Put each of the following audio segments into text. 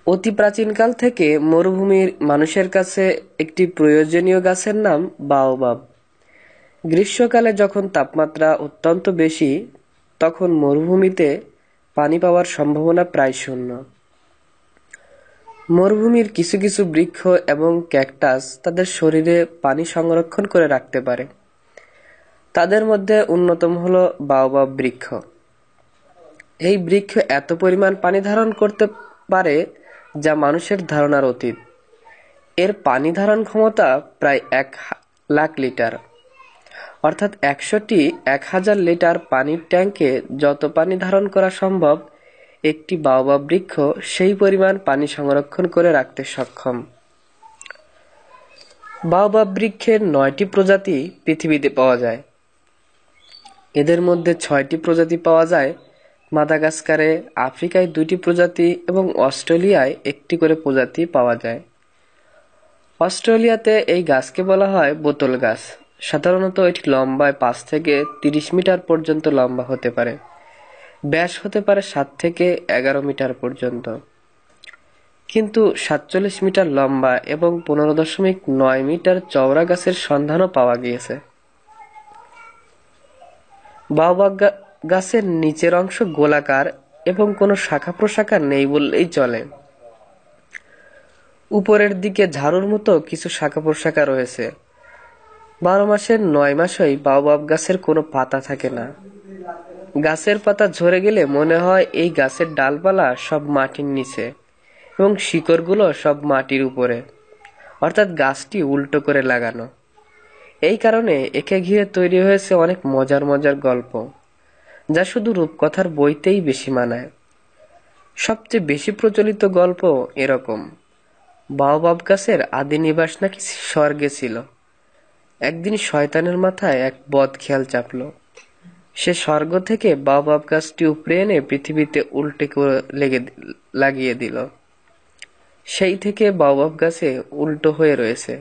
অতি প্রাচীনকাল থেকে মরুভূমির মানুষের কাছে একটি প্রয়োজনীয় গাছের নাম বাওবাব। গ্রীষ্মকালে যখন তাপমাত্রা অত্যন্ত বেশি, তখন মরুভূমিতে পানি পাওয়ার সম্ভাবনা প্রায় শূন্য। মরুভূমির কিছু কিছু বৃক্ষ এবং ক্যাকটাস তাদের শরীরে পানি সংরক্ষণ করে রাখতে পারে। তাদের মধ্যে অন্যতম হলো বাওবাব বৃক্ষ। এই বৃক্ষ এত পরিমাণ পানি ধারণ করতে পারে যা মানুষের ধারণার অতীত। এর পানি ধারণ ক্ষমতা প্রায় 1,00,000 লিটার, অর্থাৎ 1,000 লিটার পানির ট্যাঙ্কে যত পানি ধারণ করা সম্ভব, একটি বাওবাব বৃক্ষ সেই পরিমাণ পানি সংরক্ষণ করে রাখতে সক্ষম। বাওবাব বৃক্ষের 9টি প্রজাতি পৃথিবীতে পাওয়া যায়। এদের মধ্যে 6টি প্রজাতি পাওয়া যায় মাদাগাস্কারে, আফ্রিকায় 2টি প্রজাতি এবং অস্ট্রেলিয়ায় 1টি করে প্রজাতি পাওয়া যায়। অস্ট্রেলিয়াতে এই গাছকে বলা হয় বোতল গাছ। সাধারণত এটি লম্বায় 5 থেকে 30 মিটার পর্যন্ত লম্বা হতে পারে। ব্যাস হতে পারে 7 থেকে 11 মিটার পর্যন্ত। কিন্তু 47 মিটার লম্বা এবং 15.9 মিটার চওড়া গাছের সন্ধানও পাওয়া গিয়েছে। বাওবাব গাছের নিচের অংশ গোলাকার এবং কোনো শাখা প্রশাখা নেই বললেই চলে। উপরের দিকে ঝাড়ুর মতো কিছু শাখা প্রশাখা রয়েছে। 12 মাসের 9 মাসেই বাওবাব গাছের কোনো পাতা থাকে না। গাছের পাতা ঝরে গেলে মনে হয় এই গাছের ডালপালা সব মাটির নিচে এবং শিকড়গুলো সব মাটির উপরে, অর্থাৎ গাছটি উল্টো করে লাগানো। এই কারণে একে ঘিরে তৈরি হয়েছে অনেক মজার মজার গল্প, যা শুধু রূপকথার বইতেই বেশি মানায়। সবচেয়ে বেশি প্রচলিত গল্প এরকম: বাওবাব গাছের আদি নিবাস নাকি স্বর্গে ছিল। একদিন শয়তানের মাথায় এক বদ খেয়াল চাপল। সে স্বর্গ থেকে বাওবাব গাছটি উপড়ে এনে পৃথিবীতে উল্টে লাগিয়ে দিল। সেই থেকে বাওবাব গাছে উল্টো হয়ে রয়েছে।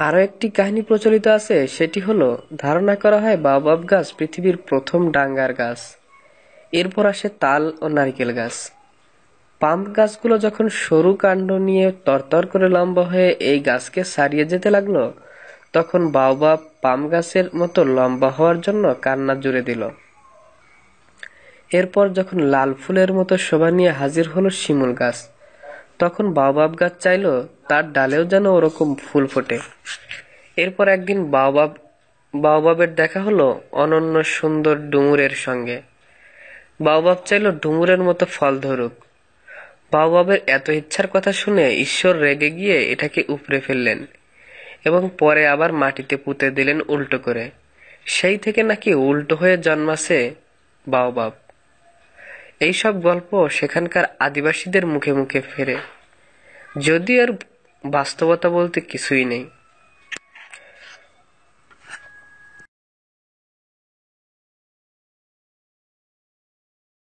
আরো একটি কাহিনী প্রচলিত আছে, সেটি হলো ধারণা করা হয় বাওবাব গাছ পৃথিবীর প্রথম ডাঙ্গার গাছ। এরপর আসে তাল ও নারকেল গাছ। পাম গাছগুলো যখন সরু কাণ্ড নিয়ে তরতর করে লম্বা হয়ে এই গাছকে ছাড়িয়ে যেতে লাগলো, তখন বাওবাব পাম গাছের মতো লম্বা হওয়ার জন্য কান্না জুড়ে দিল। এরপর যখন লাল ফুলের মতো শোভা নিয়ে হাজির হলো শিমুল গাছ, তখন বাওবাব গাছ চাইল তার ডালেও যেন ওরকম ফুল ফোটে। এরপর একদিন বাওবাবের দেখা হলো অনন্য সুন্দর ডুমুরের সঙ্গে। বাওবাব চাইল ডুমুরের মতো ফল ধরুক। বাওবাবের এত ইচ্ছার কথা শুনে ঈশ্বর রেগে গিয়ে এটাকে উপড়ে ফেললেন এবং পরে আবার মাটিতে পুঁতে দিলেন উল্টো করে। সেই থেকে নাকি উল্টো হয়ে জন্মাছে বাওবাব। এইসব গল্প সেখানকার আদিবাসীদের মুখে মুখে ফেরে, যদিও এর বাস্তবতা বলতে কিছুই নেই।